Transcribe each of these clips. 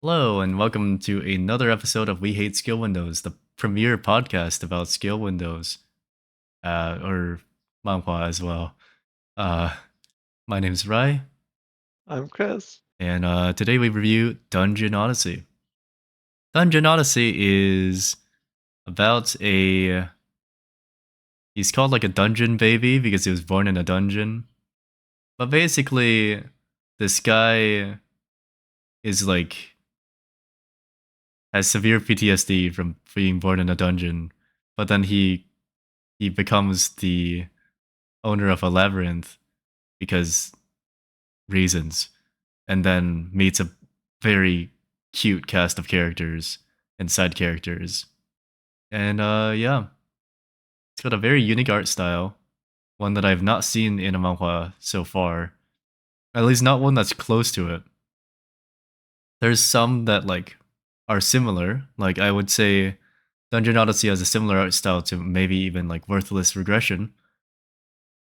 Hello, and welcome to another episode of We Hate Skill Windows, the premier podcast about skill windows, or manhwa as well. Uh, my name's Rai, I'm Chris. and today we review Dungeon Odyssey. Dungeon Odyssey is about a. He's called like a dungeon baby because he was born in a dungeon. But basically, this guy is like has severe PTSD from being born in a dungeon, but then he becomes the owner of a labyrinth because reasons, and then meets a very cute cast of characters and side characters. And yeah, it's got a very unique art style, one that I've not seen in a manhwa so far. At least not one that's close to it. There's some that like are similar. Like I would say Dungeon Odyssey has a similar art style to maybe even like Worthless Regression,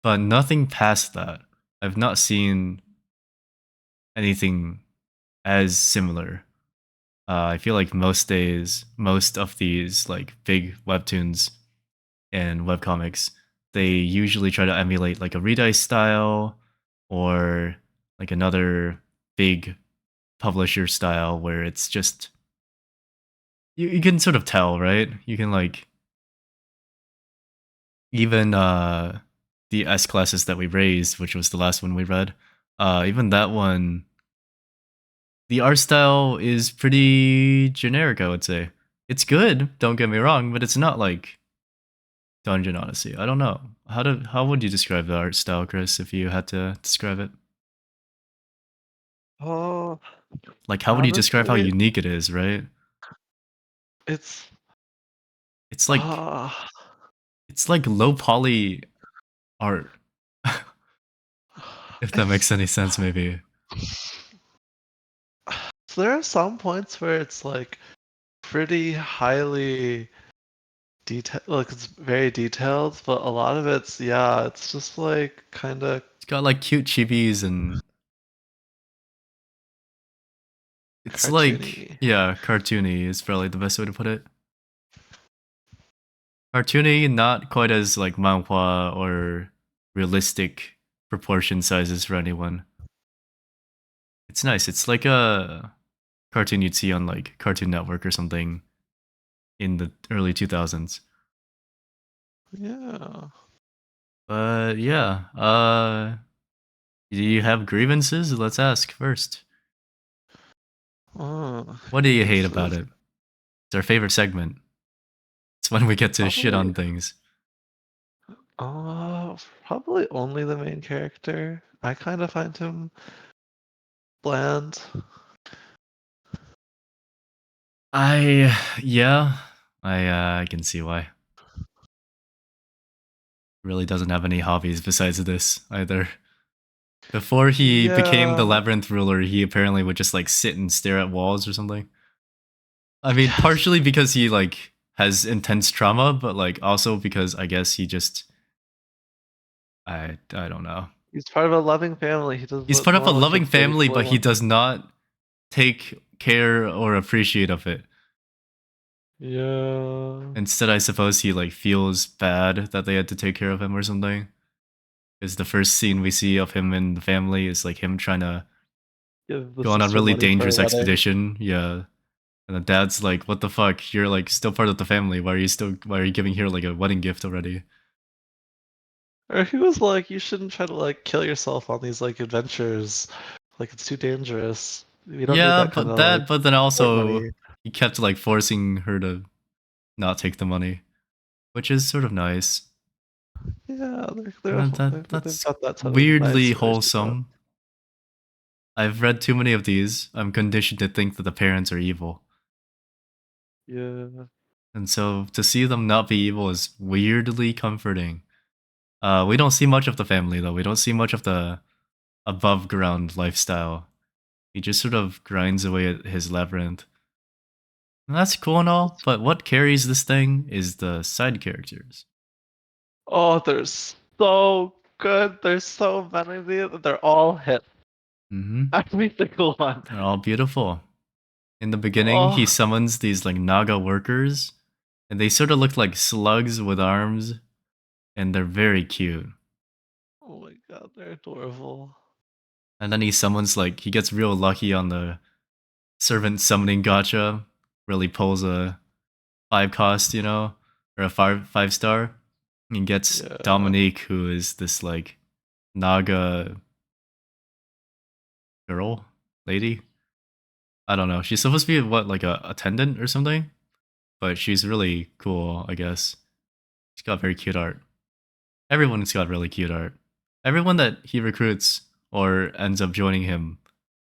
but nothing past that. I've not seen anything as similar. I feel like most days, most of these like big webtoons and webcomics, they usually try to emulate like a Redice style or like another big publisher style where it's just you can sort of tell, right? You can like even the S classes that we raised, which was the last one we read, even that one the art style is pretty generic, I would say. It's good, don't get me wrong, but it's not like Dungeon Odyssey. I don't know. How would you describe the art style, Chris, if you had to describe it? Oh, Like how would you describe how honestly, unique it is, right? it's It's like ah, it's like low poly art. If that makes it's any sense maybe. so there are some points where it's like pretty highly detailed, like it's very detailed, but a lot of it's just like kind of It's got like cute chibis and it's like cartoony. yeah, cartoony is probably the best way to put it. Cartoony, not quite as like manhwa or realistic proportion sizes for anyone. It's nice. It's like a cartoon you'd see on like Cartoon Network or something in the early 2000s. Yeah. But yeah, do you have grievances? Let's ask first. What do you hate about Grievances. it? It's our favorite segment. It's when we get to shit Probably, on things. uh, probably only the main character. I kind of find him bland. I yeah, I can see why. Really doesn't have any hobbies besides this either. Before he became the Yeah. labyrinth ruler, he apparently would just like sit and stare at walls or something. I mean, Yes. partially because he like has intense trauma, but like also because I guess he just I don't know. He's part of a loving family. He does He's what part of a normal loving kids do family, before but they he want to. does not take care or appreciate of it. Yeah. Instead, I suppose he like feels bad that they had to take care of him or something. Because the first scene we see of him and the family is like him trying to Give the go on a sister really money for a dangerous wedding. expedition. Yeah. And the dad's like, "What the fuck? You're like still part of the family. Why are you giving her like a wedding gift already?" Or he was like, you shouldn't try to like kill yourself on these like adventures. Like it's too dangerous. We don't need Yeah, that kind but of like but then support also money. he kept like forcing her to not take the money, which is sort of nice. Yeah, they've That's got that sort of weirdly nice relationship. wholesome. I've read too many of these. I'm conditioned to think that the parents are evil. Yeah. And so to see them not be evil is weirdly comforting. We don't see much of the family though. We don't see much of the above ground lifestyle. He just sort of grinds away at his labyrinth. And that's cool and all, but what carries this thing is the side characters. Oh, they're so good. There's so many of these. They're all hit. Hmm. Every single one. They're all beautiful. In the beginning, he Oh, summons these like Naga workers, and they sort of look like slugs with arms, and they're very cute. oh my god, they're adorable. And then he summons like he gets real lucky on the servant summoning gacha, really pulls a 5 cost, or a five star. And gets Yeah. Dominique, who is this like Naga girl, lady. I don't know. She's supposed to be what, like a attendant or something? But she's really cool, I guess. She's got very cute art. Everyone's got really cute art. Everyone that he recruits or ends up joining him,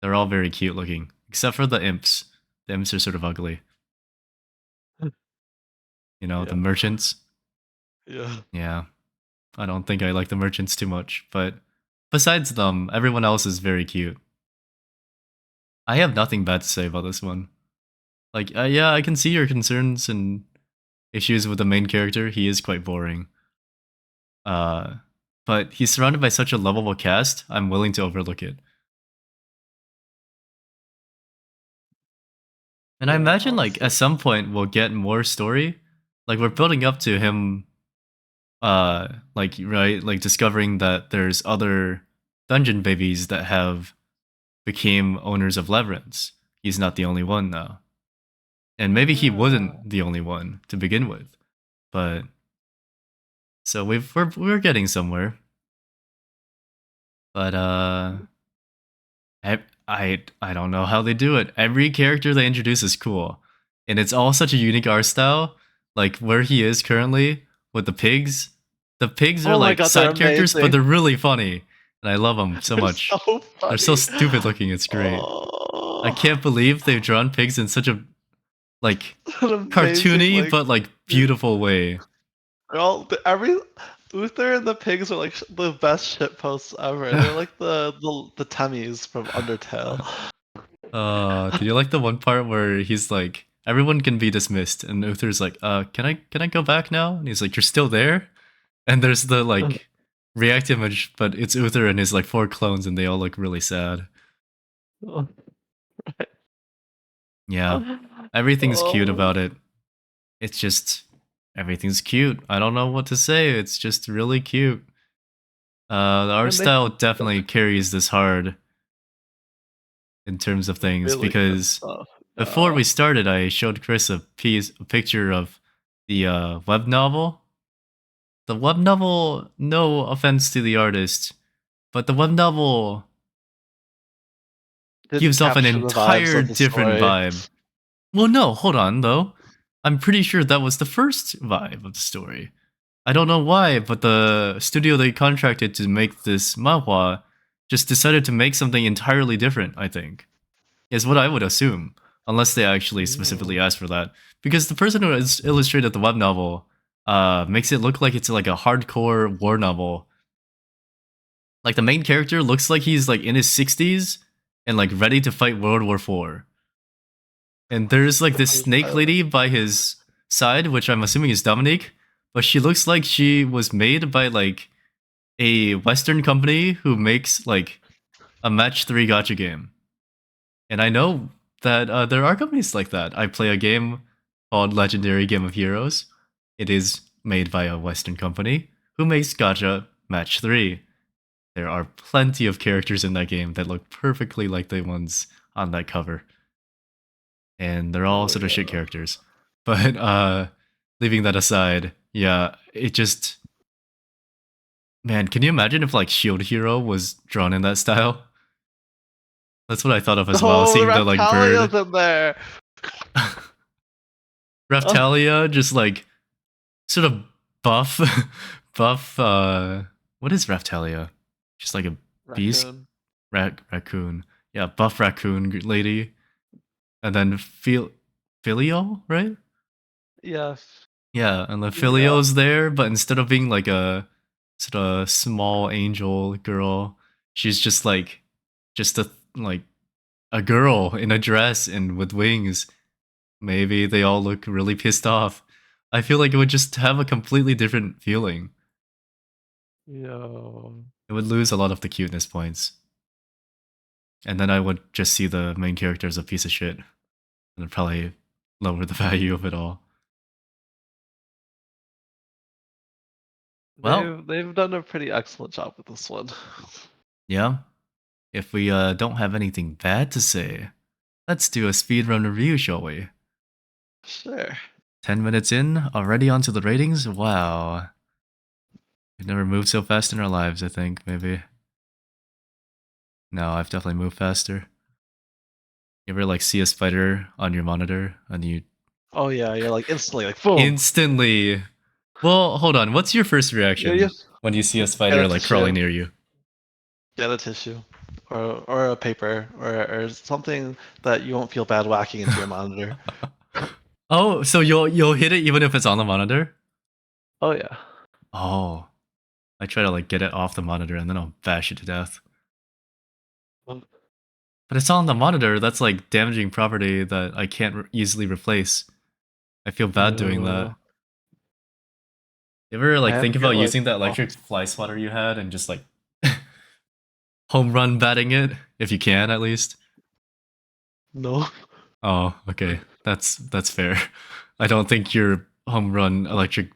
they're all very cute looking, except for the imps. The imps are sort of ugly. The Yeah. merchants. Yeah. Yeah, I don't think I like the merchants too much, but besides them, everyone else is very cute. I have nothing bad to say about this one. Like, yeah, I can see your concerns and issues with the main character. He is quite boring. Uh, but he's surrounded by such a lovable cast, I'm willing to overlook it. And I Yeah, imagine, like, at honestly. some point we'll get more story. Like, we're building up to him, like, right, like, discovering that there's other dungeon babies that have became owners of Leverance. He's not the only one now. And maybe he Yeah. wasn't the only one to begin with. But so we're getting somewhere. But I don't know how they do it. Every character they introduce is cool, and it's all such a unique art style. Like where he is currently with the pigs. The pigs are Oh my like god, they're side characters, but amazing. they're really funny, and I love them so They're much. so They're so funny. stupid looking. It's great. I Oh, can't believe they've drawn pigs in such a like an amazing cartoony but like beautiful way. every Uther and the pigs are like the best shit posts ever. They're like the Tummies from Undertale. Do you like the one part where he's like, everyone can be dismissed, and Uther's like, can I go back now? And he's like, you're still there? And there's the like react image, but it's Uther and his like 4 clones, and they all look really sad. Yeah, everything's cute Oh, about it. It's just everything's cute. I don't know what to say. It's just really cute. The art and they style have definitely carries this hard in terms of things really good because stuff. before Yeah. we started, I showed Chris a picture of the web novel. The web novel, no offense to the artist, but the web novel Didn't gives off an capture the vibes entire of the different story. vibe. Well, no, hold on though. I'm pretty sure that was the first vibe of the story. I don't know why, but the studio they contracted to make this manhwa just decided to make something entirely different, I think. Is what I would assume, unless they actually specifically Mm. asked for that. Because the person who has illustrated the web novel makes it look like it's like a hardcore war novel. Like the main character looks like he's like in his 60s and like ready to fight World War IV. And there's like this snake lady by his side, which I'm assuming is Dominique, but she looks like she was made by like a Western company who makes like a match 3 gotcha game. And I know that there are companies like that. I play a game called Legendary Game of Heroes. It is made by a Western company who makes Gacha Match 3. There are plenty of characters in that game that look perfectly like the ones on that cover. And they're all Oh sort of shit yeah. characters. But leaving that aside, yeah, it just man, can you imagine if like Shield Hero was drawn in that style? That's what I thought of as well, Oh, the seeing the like Raptalia's bird. in there. Oh, Raftalia just like sort of buff buff what is Raftalia? Just like a beast raccoon. raccoon. Yeah, buff raccoon lady. And then Filio, right? Yes. Yeah, and the Yeah. Filio's there, but instead of being like a sort of small angel girl, she's just a like a girl in a dress and with wings. Maybe they all look really pissed off. I feel like it would just have a completely different feeling. Yo. It would lose a lot of the cuteness points. And then I would just see the main character as a piece of shit. and probably lower the value of it all. Well, They've done a pretty excellent job with this one. yeah. If we don't have anything bad to say, let's do a speedrun review, shall we? Sure. 10 minutes in, already onto the ratings? Wow. We've never moved so fast in our lives, I think, maybe. No, I've definitely moved faster. You ever like see a spider on your monitor and you Oh yeah, you're like instantly like boom. instantly. Well, hold on. What's your first Yeah, yeah. reaction when you see a Get a spider like crawling tissue. near you? Get a tissue. Or a paper or something that you won't feel bad whacking into your monitor. Oh, so you'll hit it even if it's on the monitor? Oh yeah. Oh, I try to like get it off the monitor and then I'll bash it to death. Um, But it's on the monitor. That's like damaging property that I can't easily replace. I feel bad doing that. No. You ever I like have think to get about like using that electric fly swatter you had and just like home run batting it if you can at least? no. Oh, okay. That's fair. I don't think your home run electric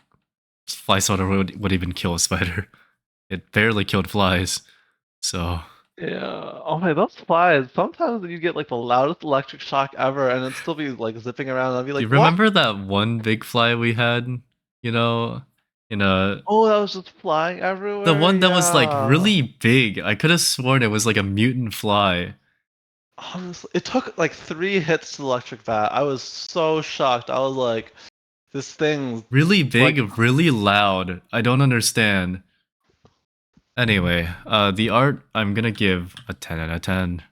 fly swatter would even kill a spider. It barely killed flies. So Yeah. Oh my, those flies. Sometimes you get like the loudest electric shock ever, and it'd still be like zipping around. And I'd be you like, "What?" remember that one big fly we had? You know, in a Oh, that was just flying the everywhere. one that was like Yeah. really big. I could have sworn it was like a mutant fly. Honestly, it took like 3 hits to the electric bat. I was so shocked. I was like, "This thing, Really like, big, really loud. I don't understand. Anyway, the art I'm gonna give a 10 out of 10.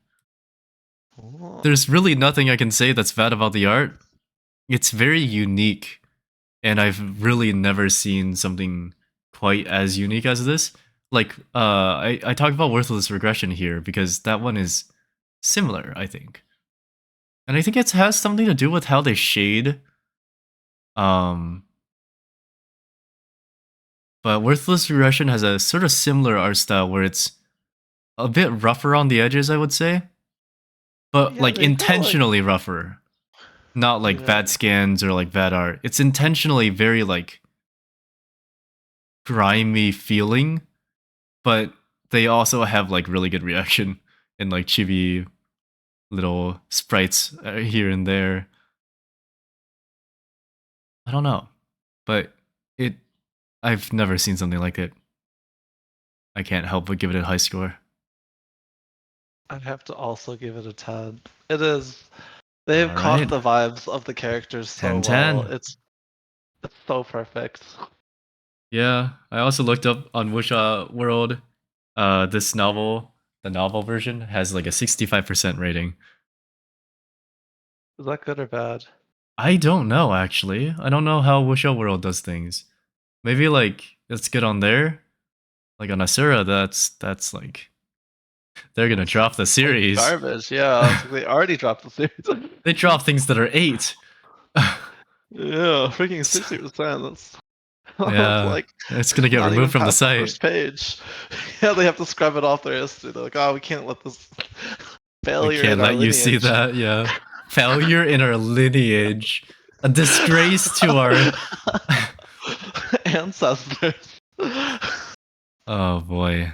oh, There's really nothing I can say that's bad about the art. It's very unique, and I've really never seen something quite as unique as this. Like, I talk about worthless regression here because that one is similar, I think, and I think it has something to do with how they shade. Um, but worthless regression has a sort of similar art style where it's a bit rougher on the edges, I would say, but yeah, like they've got like, intentionally rougher. Not like yeah, bad scans or like bad art. It's intentionally very like grimy feeling, but they also have like really good reaction and like chibi little sprites here and there. I don't know, but it I've never seen something like it. I can't help but give it a high score. I'd have to also give it a 10. It is. They've All caught right, the vibes of the characters so 10/10. well. It's so perfect. Yeah, I also looked up on Wuxia World. This novel, the novel version, has like a 65% rating. Is that good or bad? I don't know actually. I don't know how Wuxia World does things. Maybe like let's get on there. Like on Asura, that's like they're gonna drop the Like series. garbage. Yeah, it's like they already dropped the series. They drop things that are 8. Yeah, freaking So, 60%. That's yeah, like it's gonna get not removed even from the past the site. first page. Yeah, they have to scrub it off their history. They're like, oh, we can't let this We failure can't in our let you see lineage. that. Yeah, failure in our lineage, a disgrace to our. Ancestors. Oh boy,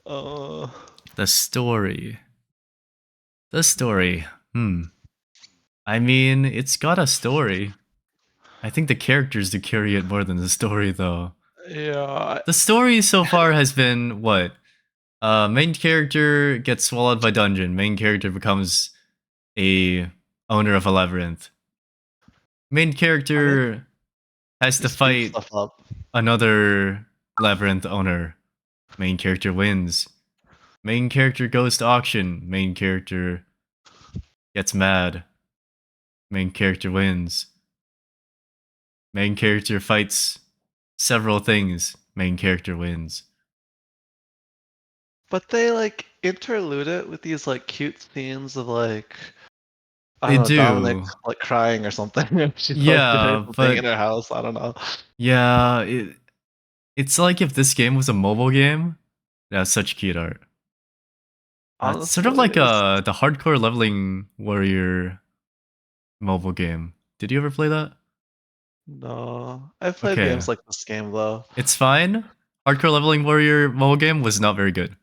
uh, the story. The story. I mean, it's got a story. I think the characters do carry it more than the story, though. yeah, The story so far has been what? Main character gets swallowed by dungeon. Main character becomes a owner of a labyrinth. Main I mean, character has you to speed fight stuff up. another labyrinth owner. Main character wins. Main character goes to auction. Main character gets mad. Main character wins. Main character fights several things. Main character wins. But they like interlude it with these like cute scenes of like I They don't know, Dominic do. like crying or something. She's like doing Yeah, something in but her house. I don't know. yeah, it's like if this game was a mobile game, it has such cute art. It's sort of Honestly, like the hardcore leveling warrior mobile game. Did you ever play that? no. I've played Okay, games like this game though. it's fine. Hardcore leveling warrior mobile game was not very good.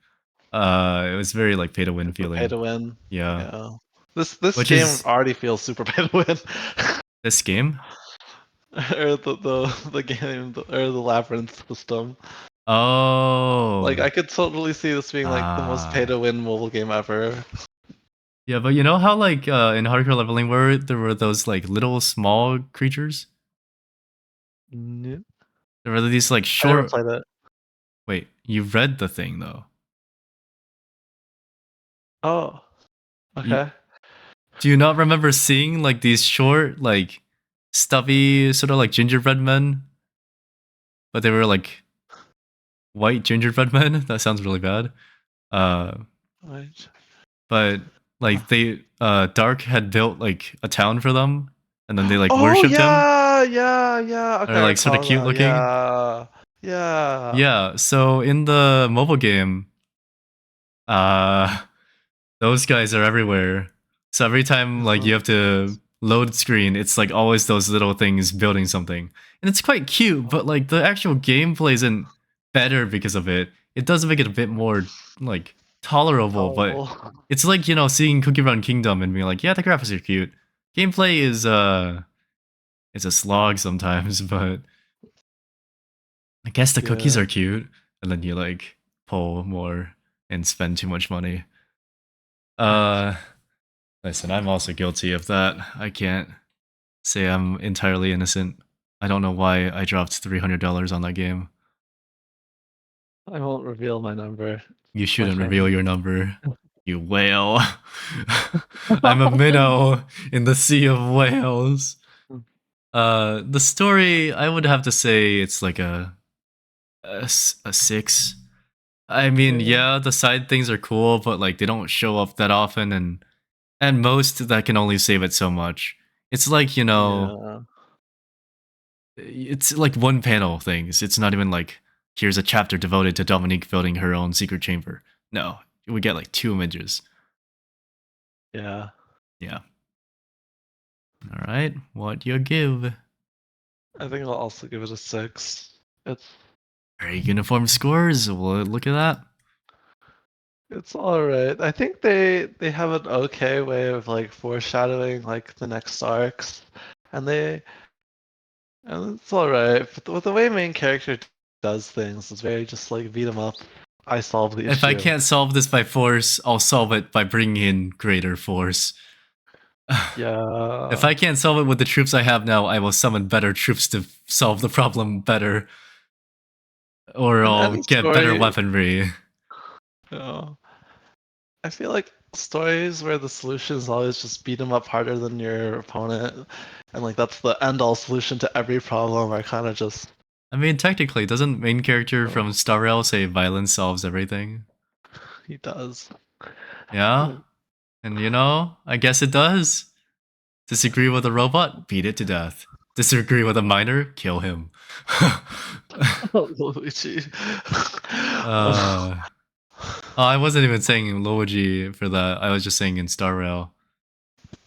It was very like pay to win It's a pay feeling. to win. Yeah, Yeah. This which game is already feels super pay to win. this game. Or the game or the labyrinth system. Like Oh, I could totally see this being like the most pay ah, to win mobile game ever. yeah. But you know how like in hardcore leveling where there were those like little small creatures. Nope. There were these like I never short. played it. Wait, you read the thing though. Oh, You, okay. do you not remember seeing like these short, like stubby, sort of like gingerbread men? But they were like white gingerbread men. That sounds really bad. Uh, Wait. but like they, Dark had built like a town for them, and then they like Oh worshipped him. yeah, yeah, yeah. Okay, They're I like sort of recall cute now. looking. Yeah, yeah. Yeah. So in the mobile game, uh, those guys are everywhere. So every time like you have to load screen, it's like always those little things building something. And it's quite cute, but like the actual gameplay isn't better because of it. It does make it a bit more like tolerable, but Tolerable. it's like, you know, seeing Cookie Run Kingdom and being like, yeah, the graphics are cute. Gameplay is it's a slog sometimes, but I guess the cookies Yeah. are cute. And then you like pull more and spend too much money. Uh Listen, I'm also guilty of that. I can't say I'm entirely innocent. I don't know why I dropped $300 on that game. I won't reveal my number, You my shouldn't reveal friend. your number, you whale. I'm a minnow in the sea of whales. The story, I would have to say it's like a 6. I mean, Yeah. yeah, the side things are cool, but like they don't show up that often, and most that can only save it so much. It's like, you know, Yeah. it's like one panel things. It's not even like here's a chapter devoted to Dominique building her own secret chamber. No, we get like 2 images. Yeah. Yeah. All right. What you give? I think I'll also give it a 6. It's Very uniform scores. Well, look at that. it's all right. I think they have an okay way of like foreshadowing like the next arcs, and they and it's all right. But with the way main character does things, it's very just like beat 'em up. I solve the If I issue. can't solve this by force, I'll solve it by bringing in greater force. If Yeah. I can't solve it with the troops I have now, I will summon better troops to solve the problem better, or In I'll any get better story, weaponry. you know, I feel like stories where the solution is always just beat 'em up harder than your opponent, and like that's the end all solution to every problem are kind of just, I mean, technically, doesn't main character you know, from Star Rail say violence solves everything? he does. Yeah? And you know, I guess it does. Disagree with a robot? Beat it to death. Disagree with a miner? Kill him. Luigi. uh, oh, I wasn't even saying Luigi for that. I was just saying in Star Rail.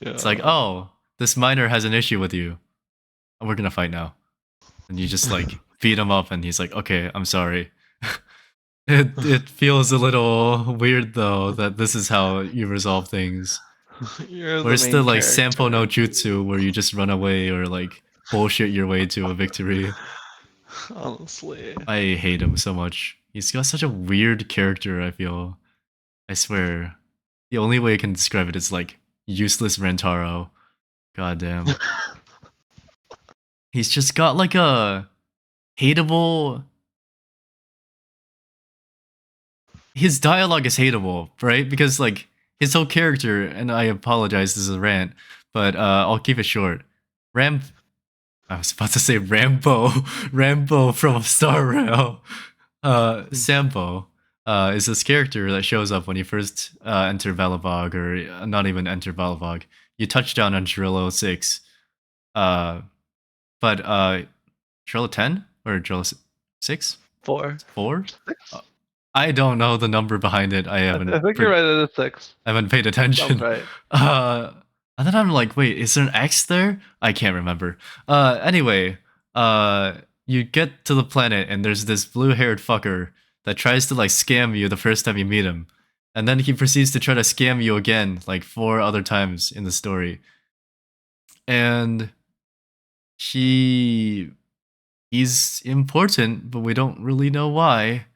It's like, Yeah. oh, this miner has an issue with you. We're gonna fight now. And you just like beat him up, and he's like, okay, I'm sorry. It feels a little weird though that this is how you resolve things. You're the Where's the main like Sampo character. no Jutsu where you just run away or like bullshit your way to a victory? Honestly. I hate him so much. He's got such a weird character, I feel. I swear. The only way I can describe it is like useless Rentaro. God damn. He's just got like a hateable. His dialogue is hateable, right? Because like his whole character, and I apologize, this is a rant, but I'll keep it short. Ram I was about to say Rambo. Rambo from Star Rail. Sambo is this character that shows up when you first enter Valabog, or not even enter Valabog. You touch down on Trillo 6. Uh, but Trillo 10? Or Trillo 6? 4. 4? 6? I don't know the number behind it. I think you're right at a 6. I haven't paid Sounds attention. right. Uh, and then I'm like, wait, is there an X there? I can't remember. Anyway, uh, you get to the planet and there's this blue-haired fucker that tries to like scam you the first time you meet him, and then he proceeds to try to scam you again like 4 other times in the story, and he he's important, but we don't really know why.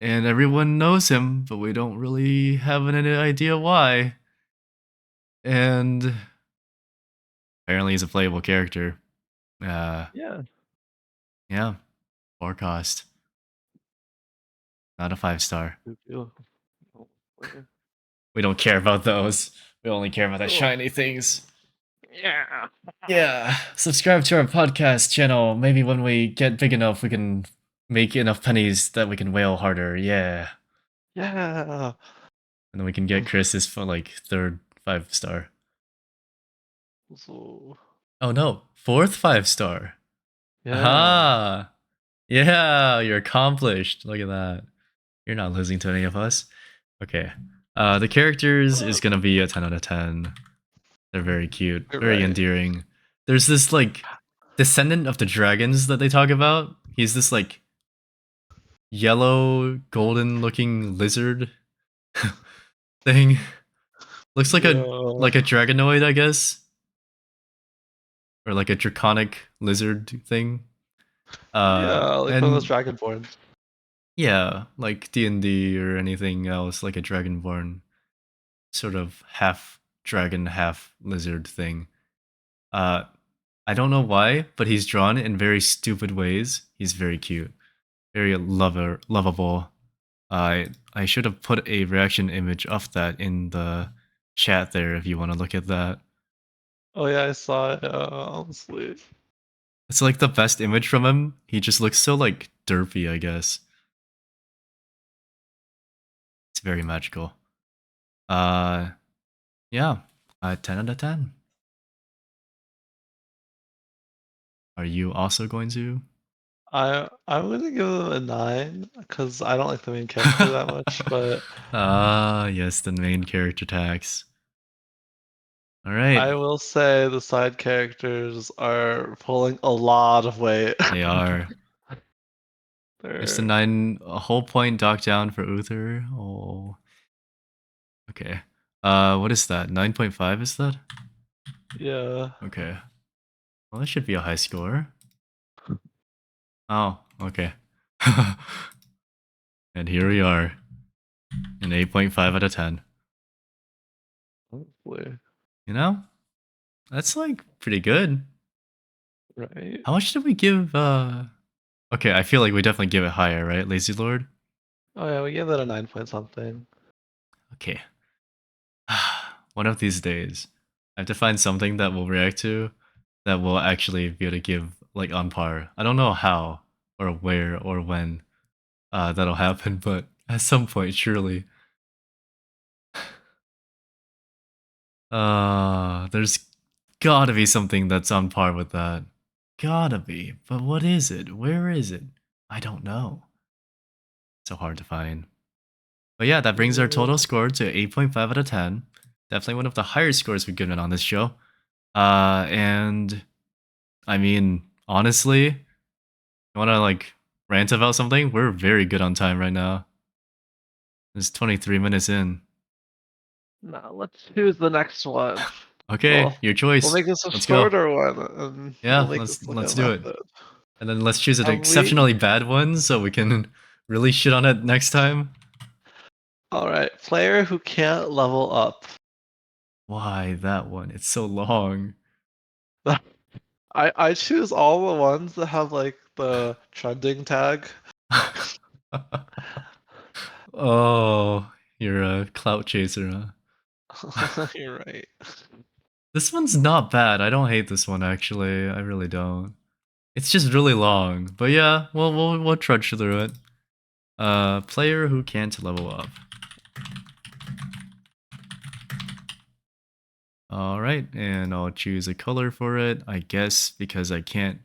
And everyone knows him, but we don't really have any idea why. And apparently, he's a playable character. Uh, Yeah. yeah, forecast, not a 5 star. Good deal. Oh, player. We don't care about those. We only care about the Oh, shiny things. yeah. Yeah, subscribe to our podcast channel. Maybe when we get big enough, we can make enough pennies that we can whale harder. Yeah, Yeah. and then we can get Chris's for like third 5 star. So, Oh no, fourth 5 star. yeah. Aha! Yeah, you're accomplished. Look at that. You're not losing to any of us. Okay. The characters is gonna be a 10 out of 10. They're very cute, You're very right. endearing. There's this like descendant of the dragons that they talk about. He's this like yellow, golden looking lizard thing. Looks Yeah. like a dragonoid, I guess. Or like a draconic lizard thing. Yeah, like one of those And Dragonborn. yeah, like D&D or anything else, like a dragonborn sort of half dragon, half lizard thing. Uh, I don't know why, but he's drawn in very stupid ways. He's very cute, very lovable. I should have put a reaction image of that in the chat there if you want to look at that. Oh yeah, I saw it. Honestly. It's like the best image from him. He just looks so like derpy, I guess. It's very magical. Uh, yeah, 10 out of 10. Are you also going to? I'm gonna give them a 9 because I don't like the main character that much, but Ah, yes, the main character tax. All right, I will say the side characters are pulling a lot of weight. they are. There's the They're 9 a whole point docked down for Uther. Oh, okay. What is that? 9.5 is that? yeah. Okay. Well, that should be a high score. Oh, okay. And here we are, an 8.5 out of 10. Hopefully. You know, that's like pretty good. Right? How much did we give? Okay, I feel like we definitely give it higher, right, Lazy Lord? Oh yeah, we gave that a 9 point something. Okay. One of these days, I have to find something that we'll react to that will actually be able to give like on par. I don't know how or where or when that'll happen, but at some point, surely. There's gotta be something that's on par with that. Gotta be. But what is it? Where is it? I don't know. So hard to find. But yeah, that brings our total score to 8.5 out of 10. Definitely one of the higher scores we've given on this show. And I mean, honestly, you wanna like rant about something? We're very good on time right now. It's 23 minutes in. Now let's choose the next one. Okay, Well, your we'll choice. make this a Let's go. shorter one, and we'll Yeah, make this like a let's do it. method. And then let's choose an Have we? exceptionally bad one so we can really shit on it next time. All right, player who can't level up. Why that one? It's so long. I choose all the ones that have like the trending tag. Oh, you're a clout chaser, huh? You're right. This one's not bad. I don't hate this one actually. I really don't. It's just really long. But yeah, we'll trudge through it. Player who can't level up. Alright, and I'll choose a color for it. I guess because I can't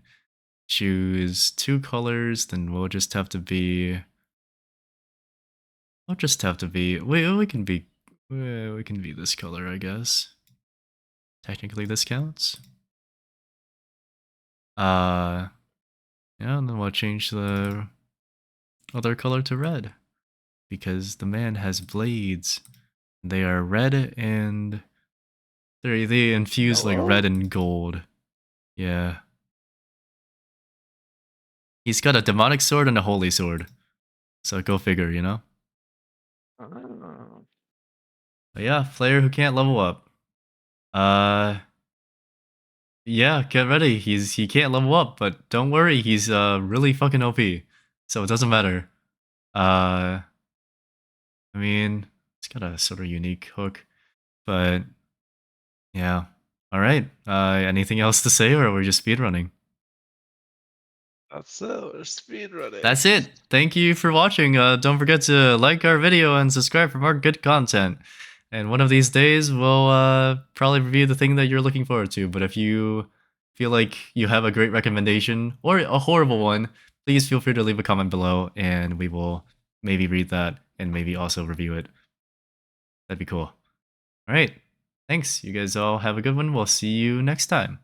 choose 2 colors, then we'll just have to be I'll just have to be. We can be. We can be this color, I guess. Technically, this counts. Yeah, and then we'll change the other color to red because the man has blades. They are red and they infuse like Yellow? red and gold. Yeah. He's got a demonic sword and a holy sword. So go figure, you know? Oh. But yeah, player who can't level up. Uh yeah, get ready. He can't level up, but don't worry, he's really fucking OP. So it doesn't matter. I mean, it's got a sort of unique hook, but yeah. Alright. Anything else to say or we're just speedrunning? That's it. We're speedrunning. That's it. Thank you for watching. Don't forget to like our video and subscribe for more good content. And one of these days, we'll probably review the thing that you're looking forward to. But if you feel like you have a great recommendation or a horrible one, please feel free to leave a comment below and we will maybe read that and maybe also review it. That'd be cool. All right. Thanks. You guys all have a good one. We'll see you next time.